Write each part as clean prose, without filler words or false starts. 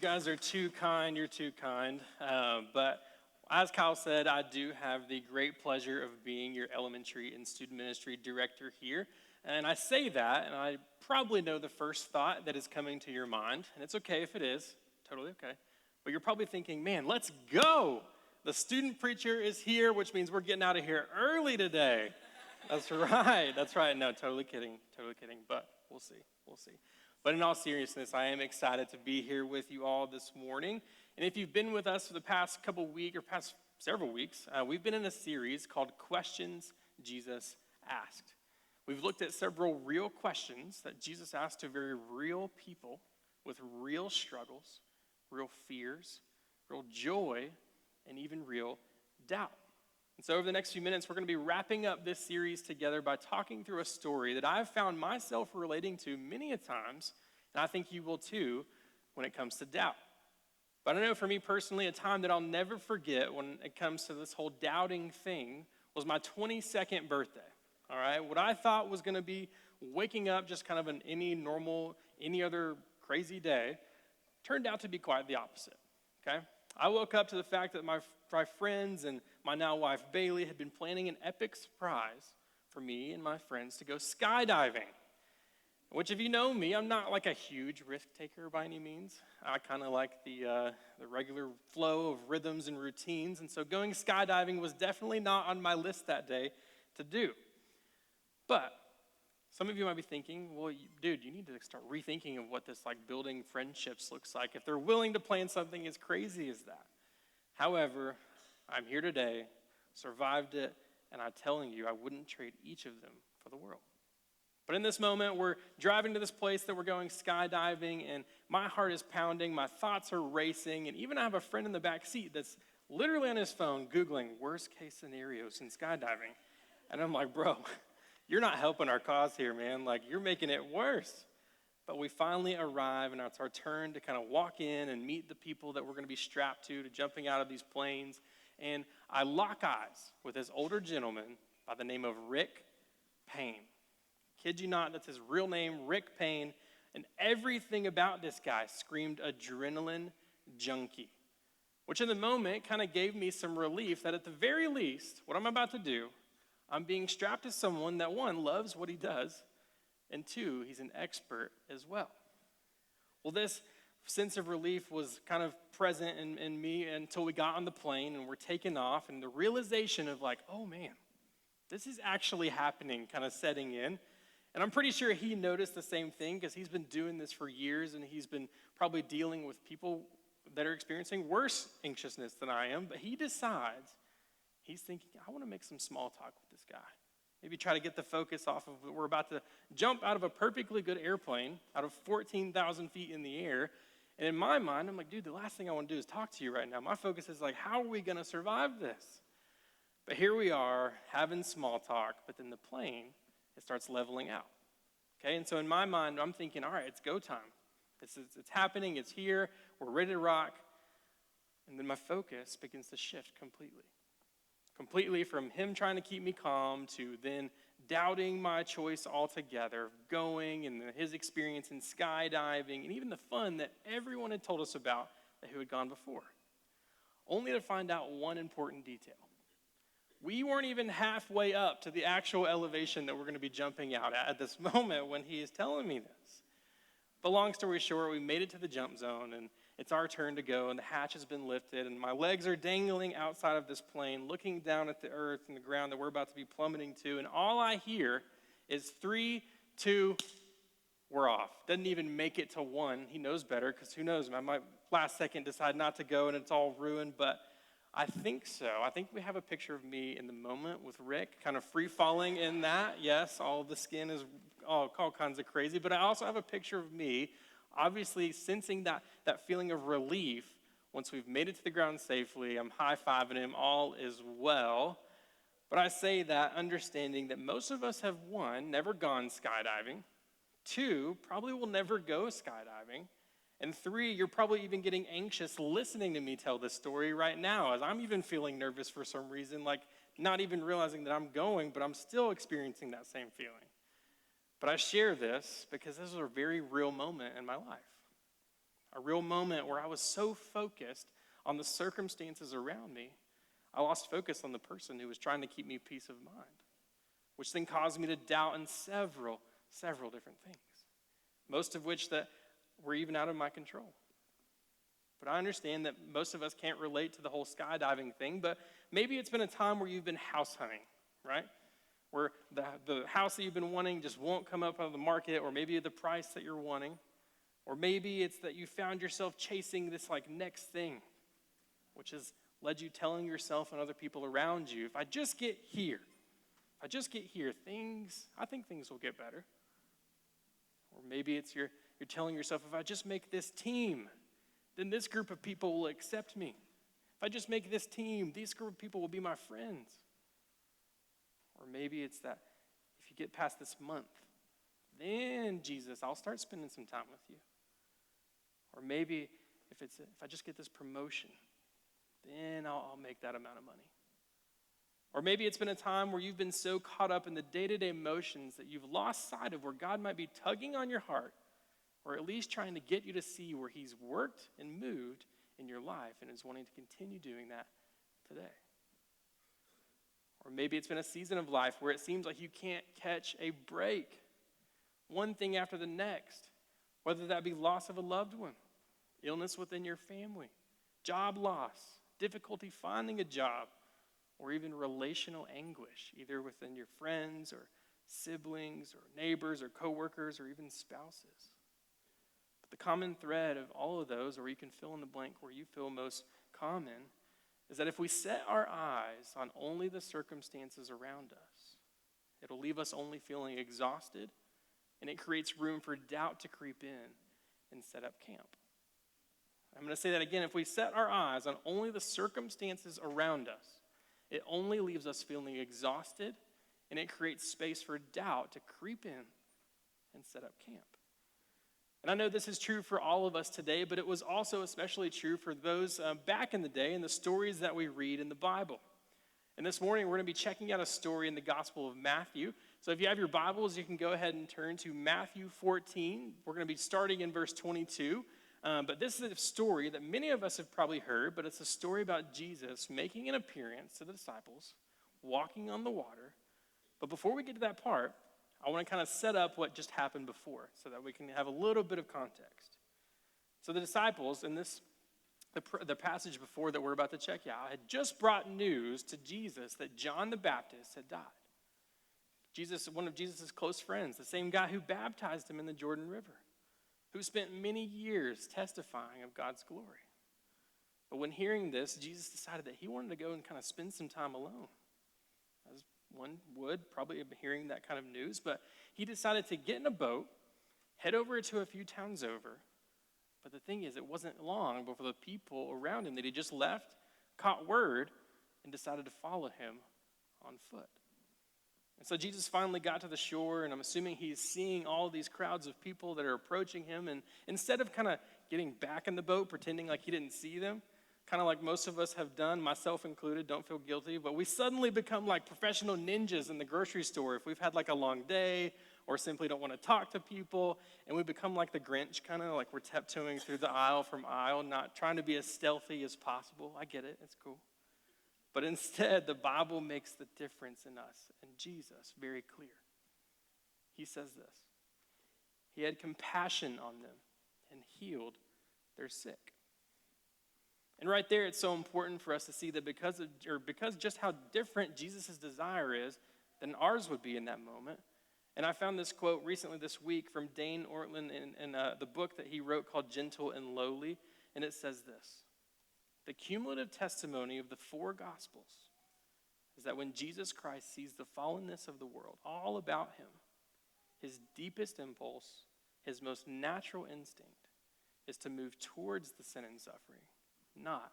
guys are too kind. You're too kind. But as Kyle said, I do have the great pleasure of being your elementary and student ministry director here. And I say that, and I probably know the first thought that is coming to your mind. And it's okay if it is, totally okay. But you're probably thinking, man, let's go. The student preacher is here, which means we're getting out of here early today. That's right. No, totally kidding. But we'll see. But in all seriousness, I am excited to be here with you all this morning. And if you've been with us for the past past several weeks, we've been in a series called Questions Jesus Asked. We've looked at several real questions that Jesus asked to very real people with real struggles, real fears, real joy, and even real doubt. And so over the next few minutes, we're going to be wrapping up this series together by talking through a story that I've found myself relating to many a times, and I think you will too when it comes to doubt. But I know for me personally, a time that I'll never forget when it comes to this whole doubting thing was my 22nd birthday, all right? What I thought was going to be waking up just kind of any other crazy day turned out to be quite the opposite, okay? I woke up to the fact that my friends and my now wife Bailey had been planning an epic surprise for me and my friends to go skydiving. Which, if you know me, I'm not like a huge risk taker by any means. I kind of like the regular flow of rhythms and routines, and so going skydiving was definitely not on my list that day to do. But some of you might be thinking, well, dude, you need to start rethinking of what this like building friendships looks like if they're willing to plan something as crazy as that. However, I'm here today, survived it, and I'm telling you, I wouldn't trade each of them for the world. But in this moment, we're driving to this place that we're going skydiving, and my heart is pounding, my thoughts are racing, and even I have a friend in the back seat that's literally on his phone Googling worst case scenarios in skydiving. And I'm like, bro, you're not helping our cause here, man. Like, you're making it worse. But we finally arrive, and it's our turn to kind of walk in and meet the people that we're going to be strapped to jumping out of these planes. And I lock eyes with this older gentleman by the name of Rick Payne. Kid you not, that's his real name, Rick Payne. And everything about this guy screamed adrenaline junkie, which in the moment kind of gave me some relief that at the very least, what I'm about to do, I'm being strapped to someone that, one, loves what he does, and two, he's an expert as well. Well, this sense of relief was kind of present in me until we got on the plane and we're taking off, and the realization of like, oh man, this is actually happening kind of setting in. And I'm pretty sure he noticed the same thing because he's been doing this for years and he's been probably dealing with people that are experiencing worse anxiousness than I am. But he decides, he's thinking, I want to make some small talk with this guy. Maybe try to get the focus off of, we're about to jump out of a perfectly good airplane, out of 14,000 feet in the air. And in my mind, I'm like, dude, the last thing I want to do is talk to you right now. My focus is like, how are we going to survive this? But here we are having small talk, but then the plane, it starts leveling out, okay? And so in my mind, I'm thinking, all right, it's go time. It's happening, it's here, we're ready to rock. And then my focus begins to shift completely from him trying to keep me calm to then doubting my choice altogether, going and his experience in skydiving and even the fun that everyone had told us about that who had gone before. Only to find out one important detail. We weren't even halfway up to the actual elevation that we're going to be jumping out at this moment when he is telling me this. But long story short, we made it to the jump zone, and it's our turn to go, and the hatch has been lifted, and my legs are dangling outside of this plane, looking down at the earth and the ground that we're about to be plummeting to, and all I hear is 3, 2, we're off. Doesn't even make it to 1. He knows better, because who knows, I might last second decide not to go, and it's all ruined, but I think so. I think we have a picture of me in the moment with Rick, kind of free falling in that. Yes, all the skin is all kinds of crazy. But I also have a picture of me, obviously sensing that feeling of relief once we've made it to the ground safely. I'm high-fiving him. All is well. But I say that understanding that most of us have, 1, never gone skydiving. 2, probably will never go skydiving. And 3, you're probably even getting anxious listening to me tell this story right now, as I'm even feeling nervous for some reason, like not even realizing that I'm going, but I'm still experiencing that same feeling. But I share this because this is a very real moment in my life. a real moment where I was so focused on the circumstances around me, I lost focus on the person who was trying to keep me peace of mind, which then caused me to doubt in several different things, most of which that were even out of my control. But I understand that most of us can't relate to the whole skydiving thing, but maybe it's been a time where you've been house hunting, right? Where the house that you've been wanting just won't come up on the market, or maybe the price that you're wanting, or maybe it's that you found yourself chasing this like next thing, which has led you telling yourself and other people around you, if I just get here, I think things will get better. Or maybe it's you're telling yourself, if I just make this team, then this group of people will accept me. If I just make this team, these group of people will be my friends. Or maybe it's that if you get past this month, then Jesus, I'll start spending some time with you. Or maybe if I just get this promotion, then I'll make that amount of money. Or maybe it's been a time where you've been so caught up in the day-to-day motions that you've lost sight of where God might be tugging on your heart, or at least trying to get you to see where he's worked and moved in your life and is wanting to continue doing that today. Or maybe it's been a season of life where it seems like you can't catch a break. One thing after the next, whether that be loss of a loved one, illness within your family, job loss, difficulty finding a job, or even relational anguish, either within your friends or siblings or neighbors or coworkers or even spouses. But the common thread of all of those, or you can fill in the blank where you feel most common, is that if we set our eyes on only the circumstances around us, it'll leave us only feeling exhausted, and it creates room for doubt to creep in and set up camp. I'm going to say that again. If we set our eyes on only the circumstances around us, it only leaves us feeling exhausted, and it creates space for doubt to creep in and set up camp. And I know this is true for all of us today, but it was also especially true for those back in the day in the stories that we read in the Bible. And this morning, we're going to be checking out a story in the Gospel of Matthew. So if you have your Bibles, you can go ahead and turn to Matthew 14. We're going to be starting in verse 22. But this is a story that many of us have probably heard, but it's a story about Jesus making an appearance to the disciples, walking on the water. But before we get to that part, I want to kind of set up what just happened before so that we can have a little bit of context. So the disciples in the passage before that we're about to check out had just brought news to Jesus that John the Baptist had died. Jesus, one of Jesus' close friends, the same guy who baptized him in the Jordan River, who spent many years testifying of God's glory. But when hearing this, Jesus decided that he wanted to go and kind of spend some time alone, as one would, probably hearing that kind of news. But he decided to get in a boat, head over to a few towns over. But the thing is, it wasn't long before the people around him that he just left caught word and decided to follow him on foot. And so Jesus finally got to the shore, and I'm assuming he's seeing all these crowds of people that are approaching him. And instead of kind of getting back in the boat, pretending like he didn't see them, kind of like most of us have done, myself included, don't feel guilty, but we suddenly become like professional ninjas in the grocery store if we've had like a long day or simply don't want to talk to people, and we become like the Grinch, kind of like we're tiptoeing through the aisle from aisle, not trying to be as stealthy as possible. I get it, it's cool. But instead, the Bible makes the difference in us and Jesus very clear. He says this: he had compassion on them and healed their sick. And right there, it's so important for us to see that because just how different Jesus' desire is than ours would be in that moment. And I found this quote recently this week from Dane Ortlund in the book that he wrote called Gentle and Lowly, and it says this: the cumulative testimony of the four Gospels is that when Jesus Christ sees the fallenness of the world all about him, his deepest impulse, his most natural instinct, is to move towards the sin and suffering, not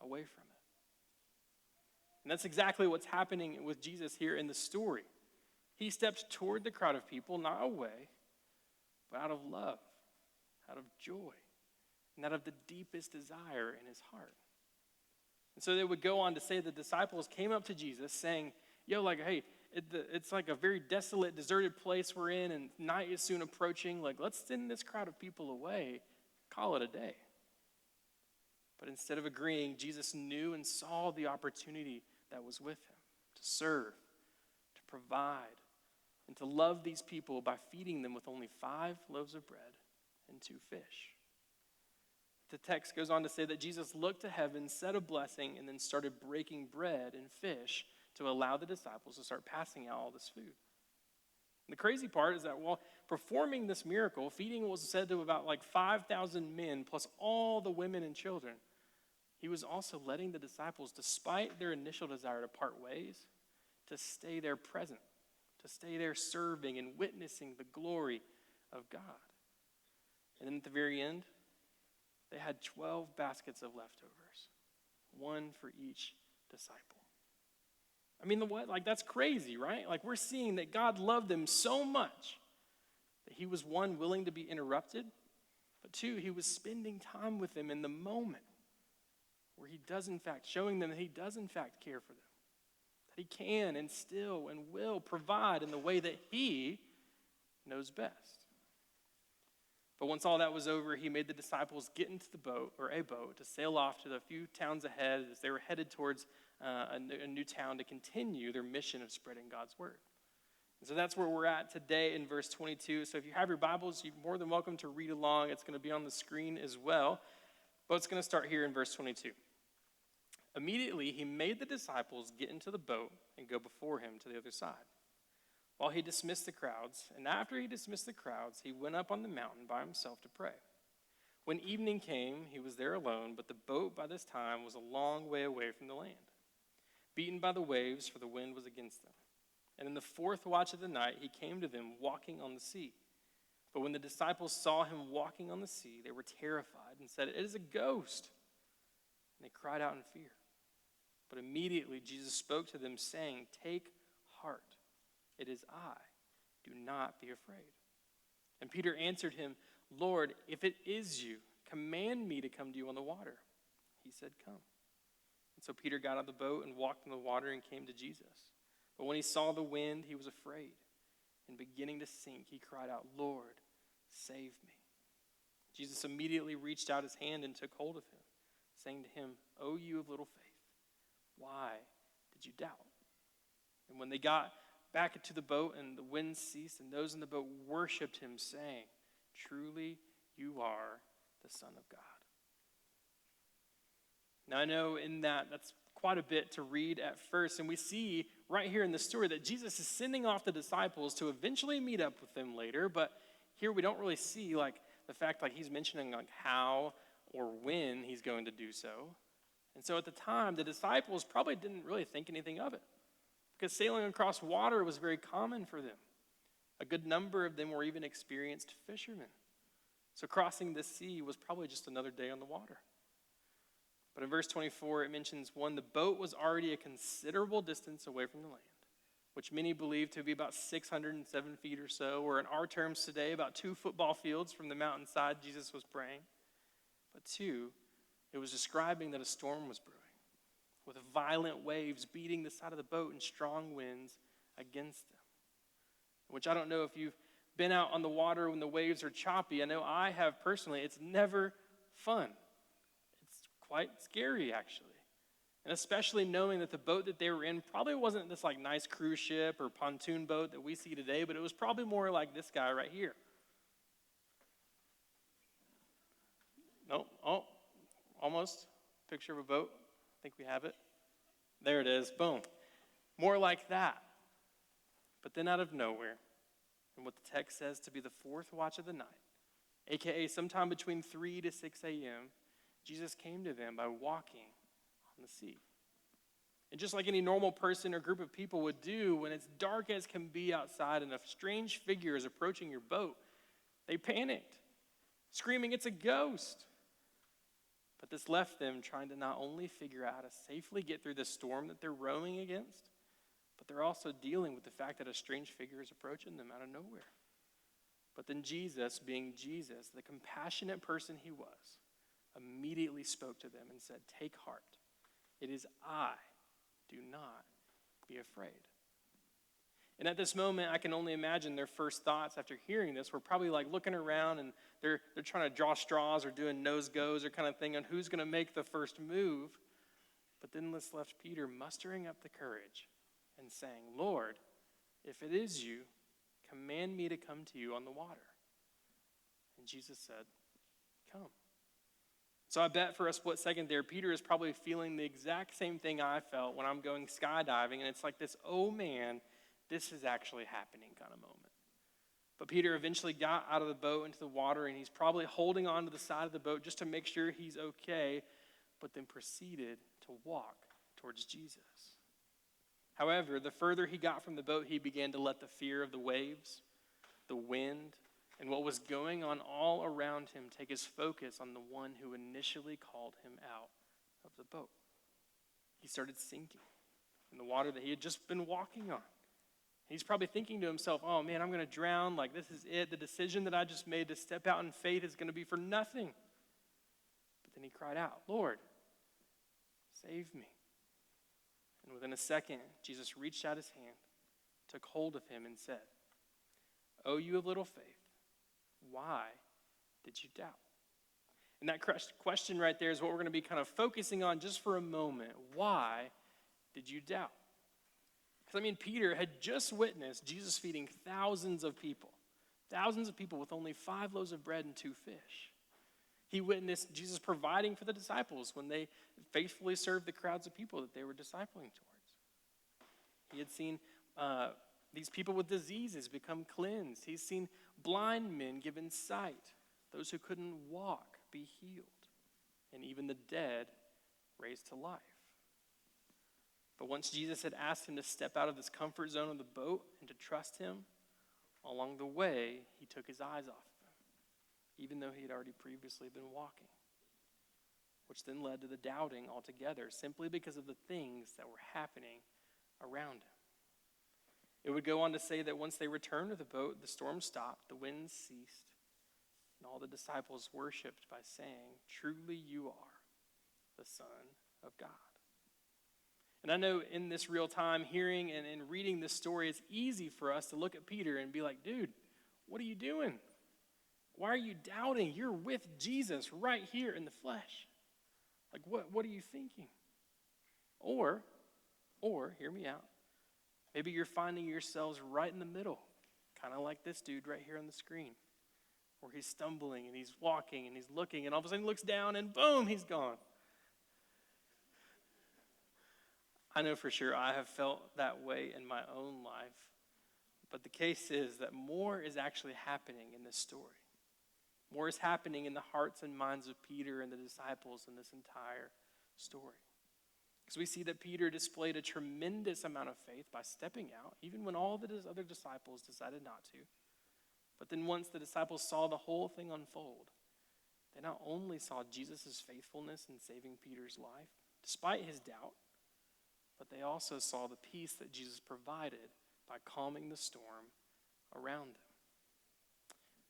away from it. And that's exactly what's happening with Jesus here in the story. He steps toward the crowd of people, not away, but out of love, out of joy, and out of the deepest desire in his heart. And so they would go on to say the disciples came up to Jesus saying, hey, it's like a very desolate, deserted place we're in, and night is soon approaching. Like, let's send this crowd of people away, call it a day. But instead of agreeing, Jesus knew and saw the opportunity that was with him to serve, to provide, and to love these people by feeding them with only 5 loaves of bread and 2 fish. The text goes on to say that Jesus looked to heaven, said a blessing, and then started breaking bread and fish to allow the disciples to start passing out all this food. And the crazy part is that while performing this miracle, feeding was said to about 5,000 men plus all the women and children, he was also letting the disciples, despite their initial desire to part ways, to stay there present, to stay there serving and witnessing the glory of God. And then at the very end, they had 12 baskets of leftovers, 1 for each disciple. I mean, that's crazy, right? We're seeing that God loved them so much that he was, 1, willing to be interrupted, but 2, he was spending time with them in the moment where he does in fact, showing them that he does in fact care for them, that he can and still and will provide in the way that he knows best. But once all that was over, he made the disciples get into the boat, or a boat, to sail off to the few towns ahead as they were headed towards a new town to continue their mission of spreading God's word. And so that's where we're at today in verse 22. So if you have your Bibles, you're more than welcome to read along. It's going to be on the screen as well. But it's going to start here in verse 22. Immediately, he made the disciples get into the boat and go before him to the other side, while he dismissed the crowds. And after he dismissed the crowds, he went up on the mountain by himself to pray. When evening came, he was there alone, but the boat by this time was a long way away from the land, beaten by the waves, for the wind was against them. And in the 4th watch of the night, he came to them walking on the sea. But when the disciples saw him walking on the sea, they were terrified and said, "It is a ghost." And they cried out in fear. But immediately Jesus spoke to them, saying, "Take heart. It is I. Do not be afraid." And Peter answered him, "Lord, if it is you, command me to come to you on the water." He said, "Come." And so Peter got out of the boat and walked in the water and came to Jesus. But when he saw the wind, he was afraid. And beginning to sink, he cried out, "Lord, save me." Jesus immediately reached out his hand and took hold of him, saying to him, "O you of little faith, why did you doubt?" And when they got back into the boat and the wind ceased, and those in the boat worshiped him, saying, "Truly you are the Son of God." Now I know in that's quite a bit to read at first, and we see right here in the story that Jesus is sending off the disciples to eventually meet up with them later, but here we don't really see the fact he's mentioning how or when he's going to do so. And so at the time, the disciples probably didn't really think anything of it, because sailing across water was very common for them. A good number of them were even experienced fishermen. So crossing the sea was probably just another day on the water. But in verse 24, it mentions, 1, the boat was already a considerable distance away from the land, which many believe to be about 607 feet or so, or in our terms today, about 2 football fields from the mountainside Jesus was praying. But 2, it was describing that a storm was brewing, with violent waves beating the side of the boat and strong winds against them. Which I don't know if you've been out on the water when the waves are choppy. I know I have personally. It's never fun. It's quite scary, actually. And especially knowing that the boat that they were in probably wasn't this nice cruise ship or pontoon boat that we see today, but it was probably more like this guy right here. No, almost. Picture of a boat. I think we have it. There it is. Boom. More like that. But then out of nowhere, and what the text says to be the 4th watch of the night, aka sometime between 3 to 6 a.m., Jesus came to them by walking on the sea. And just like any normal person or group of people would do when it's dark as can be outside and a strange figure is approaching your boat, they panicked, screaming, "It's a ghost!" But this left them trying to not only figure out how to safely get through the storm that they're rowing against, but they're also dealing with the fact that a strange figure is approaching them out of nowhere. But then Jesus, being Jesus, the compassionate person he was, immediately spoke to them and said, "Take heart. It is I. Do not be afraid." And at this moment, I can only imagine their first thoughts after hearing this were probably like looking around and they're trying to draw straws or doing nose goes or kind of thing on who's going to make the first move. But then this left Peter mustering up the courage and saying, Lord, if it is you, command me to come to you on the water. And Jesus said, come. So I bet for a split second there, Peter is probably feeling the exact same thing I felt when I'm going skydiving. And it's like this, oh man, this is actually happening kind of moment. But Peter eventually got out of the boat into the water, and he's probably holding on to the side of the boat just to make sure he's okay, but then proceeded to walk towards Jesus. However, the further he got from the boat, he began to let the fear of the waves, the wind, and what was going on all around him take his focus on the one who initially called him out of the boat. He started sinking in the water that he had just been walking on. He's probably thinking to himself, oh man, I'm going to drown. Like, this is it. The decision that I just made to step out in faith is going to be for nothing. But then he cried out, Lord, save me. And within a second, Jesus reached out his hand, took hold of him, and said, "Oh, you of little faith, why did you doubt?" And that question right there is what we're going to be kind of focusing on just for a moment. Why did you doubt? Because, Peter had just witnessed Jesus feeding thousands of people with only 5 loaves of bread and 2 fish. He witnessed Jesus providing for the disciples when they faithfully served the crowds of people that they were discipling towards. He had seen these people with diseases become cleansed. He's seen blind men given sight, those who couldn't walk be healed, and even the dead raised to life. But once Jesus had asked him to step out of this comfort zone of the boat and to trust him, along the way, he took his eyes off of him, even though he had already previously been walking, which then led to the doubting altogether, simply because of the things that were happening around him. It would go on to say that once they returned to the boat, the storm stopped, the wind ceased, and all the disciples worshiped by saying, "Truly you are the Son of God." And I know in this real time, hearing and reading this story, it's easy for us to look at Peter and be like, dude, what are you doing? Why are you doubting? You're with Jesus right here in the flesh. Like, what are you thinking? Or, hear me out, maybe you're finding yourselves right in the middle, kind of like this dude right here on the screen, where he's stumbling and he's walking and he's looking, and all of a sudden he looks down and boom, he's gone. I know for sure I have felt that way in my own life, but the case is that more is actually happening in this story. More is happening in the hearts and minds of Peter and the disciples in this entire story. Because we see that Peter displayed a tremendous amount of faith by stepping out, even when all the other disciples decided not to. But then once the disciples saw the whole thing unfold, they not only saw Jesus' faithfulness in saving Peter's life, despite his doubt, but they also saw the peace that Jesus provided by calming the storm around them.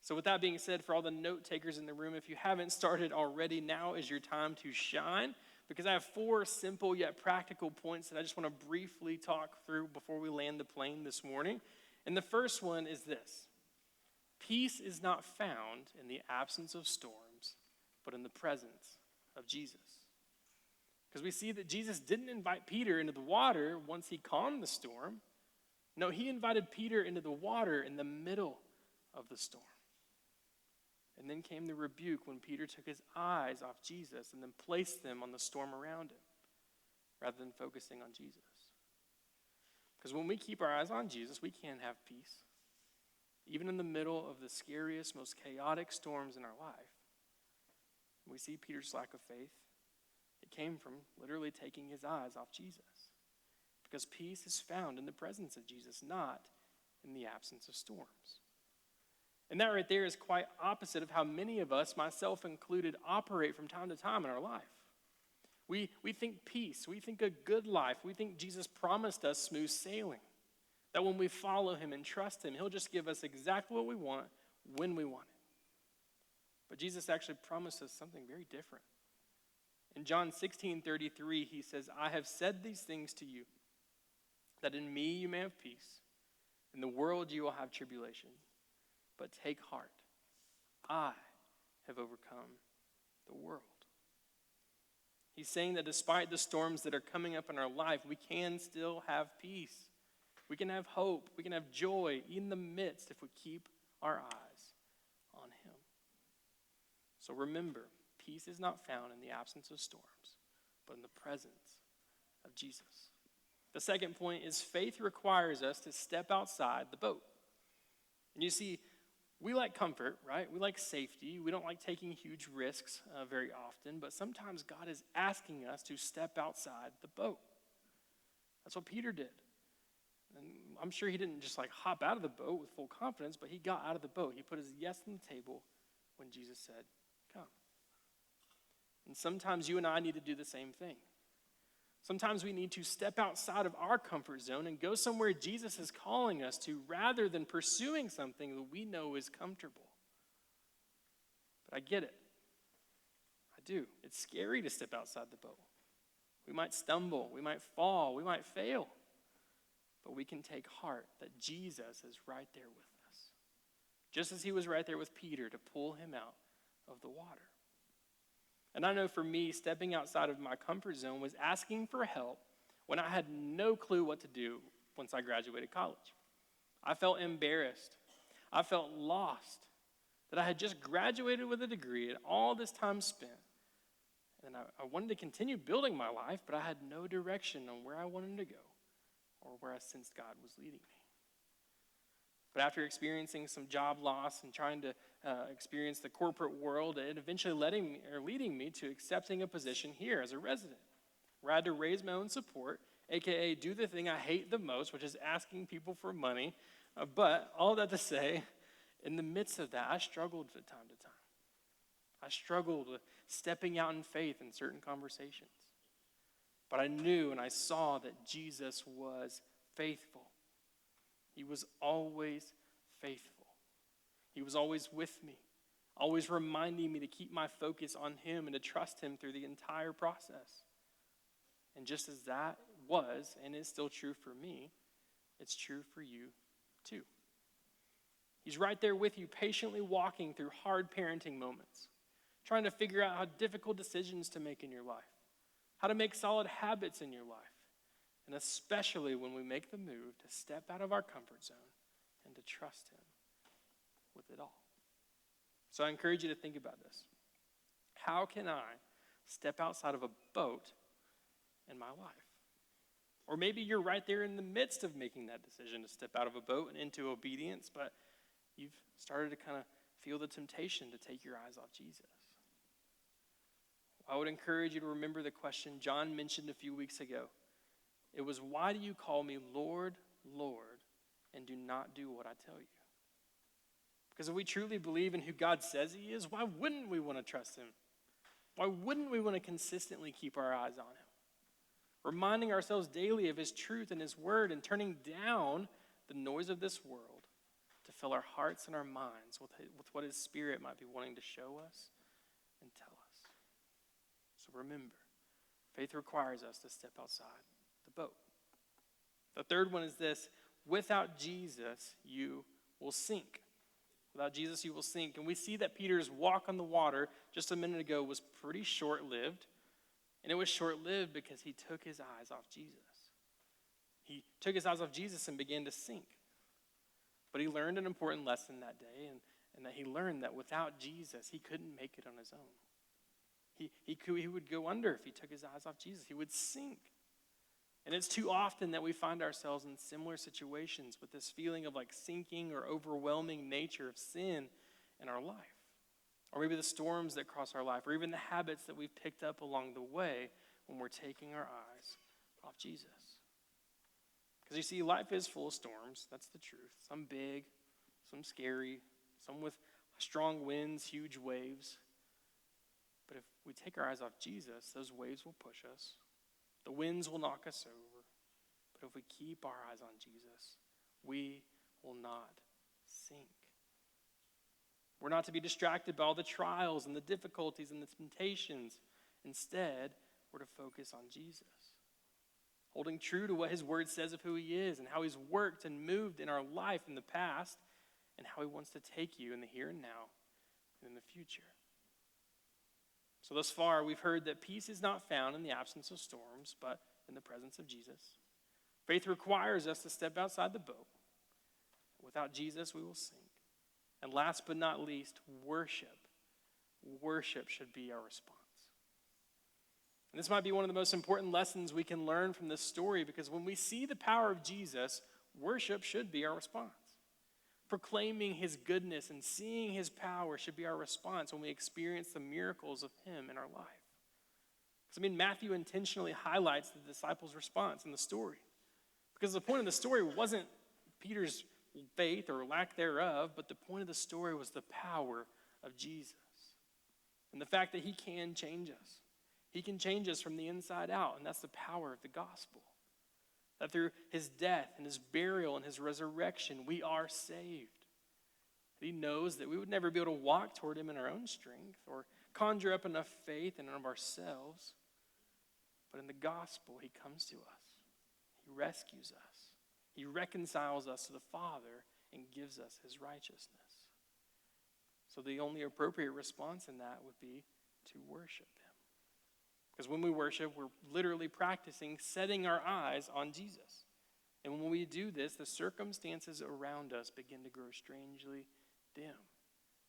So with that being said, for all the note takers in the room, if you haven't started already, now is your time to shine, because I have 4 simple yet practical points that I just want to briefly talk through before we land the plane this morning. And the first one is this: peace is not found in the absence of storms, but in the presence of Jesus. Because we see that Jesus didn't invite Peter into the water once he calmed the storm. No, he invited Peter into the water in the middle of the storm. And then came the rebuke when Peter took his eyes off Jesus and then placed them on the storm around him, rather than focusing on Jesus. Because when we keep our eyes on Jesus, we can have peace. Even in the middle of the scariest, most chaotic storms in our life. We see Peter's lack of faith. It came from literally taking his eyes off Jesus. Because peace is found in the presence of Jesus, not in the absence of storms. And that right there is quite opposite of how many of us, myself included, operate from time to time in our life. We think peace. We think a good life. We think Jesus promised us smooth sailing. That when we follow him and trust him, he'll just give us exactly what we want when we want it. But Jesus actually promised us something very different. In John 16:33, he says, "I have said these things to you, that in me you may have peace. In the world you will have tribulation, but take heart. I have overcome the world. He's saying that despite the storms that are coming up in our life, we can still have peace. We can have hope. We can have joy in the midst if we keep our eyes on him. So remember, peace is not found in the absence of storms, but in the presence of Jesus. The second point is faith requires us to step outside the boat. And you see, we like comfort, right? We like safety. We don't like taking huge risks very often, but sometimes God is asking us to step outside the boat. That's what Peter did. And I'm sure he didn't just hop out of the boat with full confidence, but he got out of the boat. He put his yes on the table when Jesus said, come. And sometimes you and I need to do the same thing. Sometimes we need to step outside of our comfort zone and go somewhere Jesus is calling us to rather than pursuing something that we know is comfortable. But I get it. I do. It's scary to step outside the boat. We might stumble. We might fall. We might fail. But we can take heart that Jesus is right there with us. Just as he was right there with Peter to pull him out of the water. And I know for me, stepping outside of my comfort zone was asking for help when I had no clue what to do once I graduated college. I felt embarrassed. I felt lost that I had just graduated with a degree and all this time spent. And I wanted to continue building my life, but I had no direction on where I wanted to go or where I sensed God was leading me. But after experiencing some job loss and trying to experience the corporate world, it eventually leading me to accepting a position here as a resident, where I had to raise my own support, aka do the thing I hate the most, which is asking people for money. But all that to say, in the midst of that, I struggled from time to time. I struggled with stepping out in faith in certain conversations. But I knew and I saw that Jesus was faithful. He was always faithful. He was always with me, always reminding me to keep my focus on him and to trust him through the entire process. And just as that was and is still true for me, it's true for you too. He's right there with you, patiently walking through hard parenting moments, trying to figure out how difficult decisions to make in your life, how to make solid habits in your life, and especially when we make the move to step out of our comfort zone and to trust him with it all. So I encourage you to think about this. How can I step outside of a boat in my life? Or maybe you're right there in the midst of making that decision to step out of a boat and into obedience, but you've started to kind of feel the temptation to take your eyes off Jesus. I would encourage you to remember the question John mentioned a few weeks ago. It was, why do you call me Lord, Lord, and do not do what I tell you? Because if we truly believe in who God says he is, why wouldn't we want to trust him? Why wouldn't we want to consistently keep our eyes on him? Reminding ourselves daily of his truth and his word and turning down the noise of this world to fill our hearts and our minds with what his Spirit might be wanting to show us and tell us. So remember, faith requires us to step outside the boat. The third one is this: without Jesus, you will sink. Without Jesus, you will sink. And we see that Peter's walk on the water just a minute ago was pretty short-lived. And it was short-lived because he took his eyes off Jesus. He took his eyes off Jesus and began to sink. But he learned an important lesson that day, and that he learned that without Jesus, he couldn't make it on his own. He would go under if he took his eyes off Jesus. He would sink. And it's too often that we find ourselves in similar situations with this feeling of sinking or overwhelming nature of sin in our life. Or maybe the storms that cross our life, or even the habits that we've picked up along the way when we're taking our eyes off Jesus. Because you see, life is full of storms. That's the truth. Some big, some scary, some with strong winds, huge waves. But if we take our eyes off Jesus, those waves will push us. The winds will knock us over. But if we keep our eyes on Jesus, we will not sink. We're not to be distracted by all the trials and the difficulties and the temptations. Instead, we're to focus on Jesus. holding true to what his word says of who he is and how he's worked and moved in our life in the past and how he wants to take you in the here and now and in the future. So thus far, we've heard that peace is not found in the absence of storms, but in the presence of Jesus. Faith requires us to step outside the boat. Without Jesus, we will sink. And last but not least, worship. Worship should be our response. And this might be one of the most important lessons we can learn from this story, because when we see the power of Jesus, worship should be our response. Proclaiming his goodness and seeing his power should be our response when we experience the miracles of him in our life. Because, Matthew intentionally highlights the disciples' response in the story. Because the point of the story wasn't Peter's faith or lack thereof, but the point of the story was the power of Jesus. And the fact that he can change us. He can change us from the inside out, and that's the power of the gospel. That through his death and his burial and his resurrection, we are saved. He knows that we would never be able to walk toward him in our own strength or conjure up enough faith in and of ourselves. But in the gospel, he comes to us. He rescues us. He reconciles us to the Father and gives us his righteousness. So the only appropriate response in that would be to worship him. Because when we worship, we're literally practicing setting our eyes on Jesus. And when we do this, the circumstances around us begin to grow strangely dim.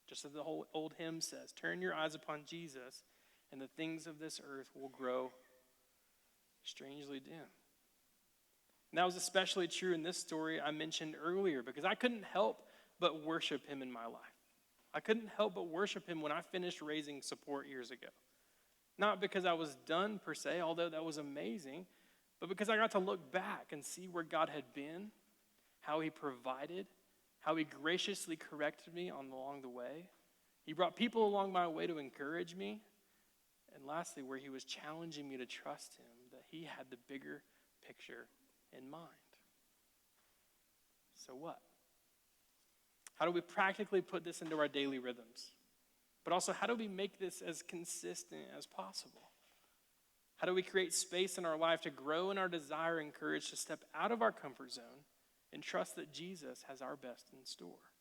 Just as the whole old hymn says, turn your eyes upon Jesus, and the things of this earth will grow strangely dim. And that was especially true in this story I mentioned earlier, because I couldn't help but worship him in my life. I couldn't help but worship him when I finished raising support years ago. Not because I was done per se, although that was amazing, but because I got to look back and see where God had been, how he provided, how he graciously corrected me along the way. He brought people along my way to encourage me. And lastly, where he was challenging me to trust him, that he had the bigger picture in mind. So what? How do we practically put this into our daily rhythms? But also, how do we make this as consistent as possible? How do we create space in our life to grow in our desire and courage to step out of our comfort zone and trust that Jesus has our best in store?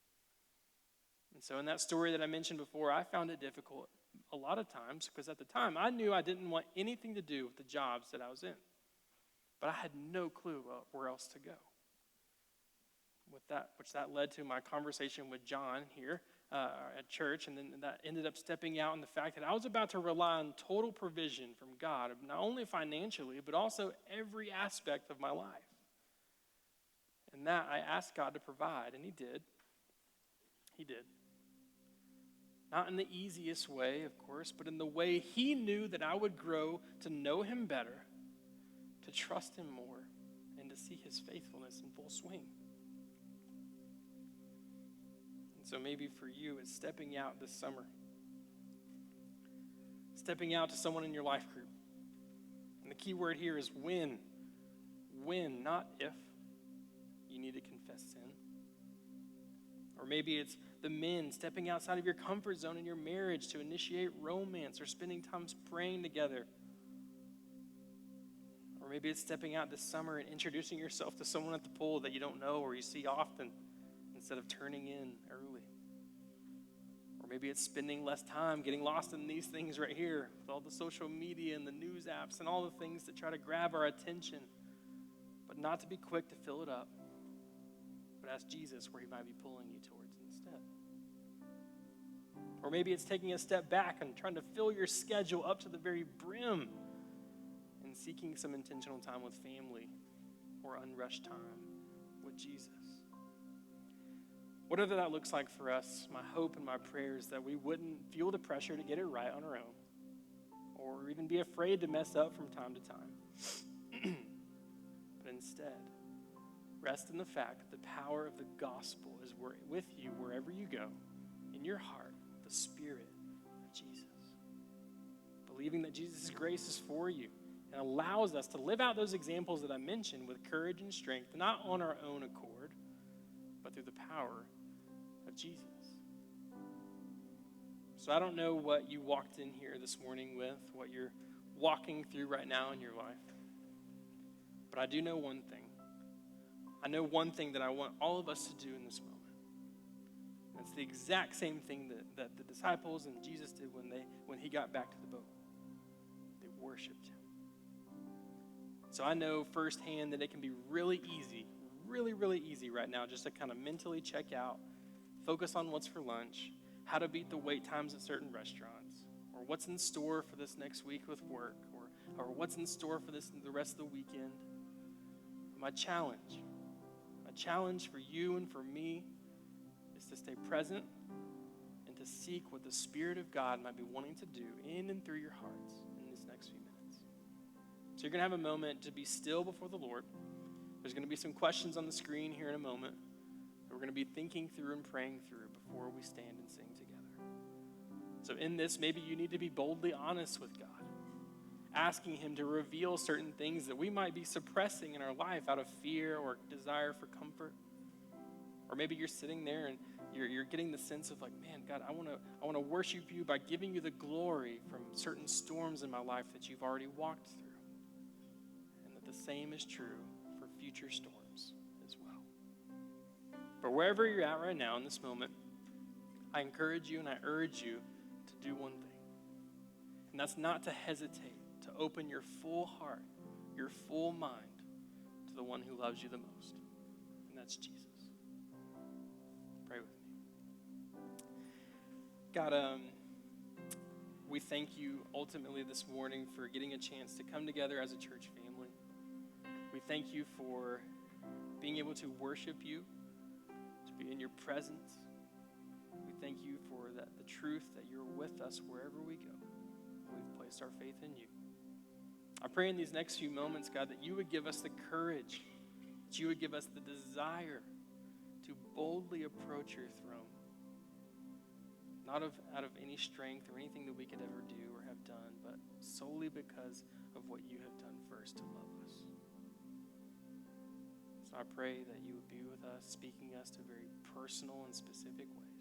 And so in that story that I mentioned before, I found it difficult a lot of times because at the time I knew I didn't want anything to do with the jobs that I was in. But I had no clue where else to go. Which led to my conversation with John here at church, and then that ended up stepping out in the fact that I was about to rely on total provision from God, not only financially, but also every aspect of my life. And that I asked God to provide, and he did. He did. Not in the easiest way, of course, but in the way he knew that I would grow to know him better, to trust him more, and to see his faithfulness in full swing. So maybe for you, it's stepping out this summer. Stepping out to someone in your life group. And the key word here is when. When, not if, you need to confess sin. Or maybe it's the men stepping outside of your comfort zone in your marriage to initiate romance or spending time praying together. Or maybe it's stepping out this summer and introducing yourself to someone at the pool that you don't know or you see often, instead of turning in early. Or maybe it's spending less time getting lost in these things right here with all the social media and the news apps and all the things that try to grab our attention, but not to be quick to fill it up, but ask Jesus where he might be pulling you towards instead. Or maybe it's taking a step back and trying to fill your schedule up to the very brim and seeking some intentional time with family or unrushed time with Jesus. Whatever that looks like for us, my hope and my prayer is that we wouldn't feel the pressure to get it right on our own or even be afraid to mess up from time to time. But instead, rest in the fact that the power of the gospel is with you wherever you go, in your heart, the Spirit of Jesus. Believing that Jesus' grace is for you and allows us to live out those examples that I mentioned with courage and strength, not on our own accord, but through the power of Jesus. So I don't know what you walked in here this morning with, what you're walking through right now in your life. But I do know one thing. I know one thing that I want all of us to do in this moment. And it's the exact same thing that the disciples and Jesus did when he got back to the boat. They worshiped him. So I know firsthand that it can be really easy, really, really easy right now just to kind of mentally check out, focus on what's for lunch, how to beat the wait times at certain restaurants, or what's in store for this next week with work, or what's in store for the rest of the weekend. My challenge for you and for me is to stay present and to seek what the Spirit of God might be wanting to do in and through your hearts in these next few minutes. So you're going to have a moment to be still before the Lord. There's going to be some questions on the screen here in a moment that we're going to be thinking through and praying through before we stand and sing together. So in this, maybe you need to be boldly honest with God, asking him to reveal certain things that we might be suppressing in our life out of fear or desire for comfort. Or maybe you're sitting there and you're getting the sense of like, man, God, I want to worship you by giving you the glory from certain storms in my life that you've already walked through. And that the same is true for future storms as well. But wherever you're at right now in this moment, I encourage you and I urge you to do one thing. And that's not to hesitate to open your full heart, your full mind to the one who loves you the most. And that's Jesus. Pray with me. God, we thank you ultimately this morning for getting a chance to come together as a church family. We thank you for being able to worship you, to be in your presence. We thank you for the truth that you're with us wherever we go. We've placed our faith in you. I pray in these next few moments, God, that you would give us the courage, that you would give us the desire to boldly approach your throne, not out of any strength or anything that we could ever do or have done, but solely because of what you have done first to love us. So I pray that you would be with us, speaking us to very personal and specific ways.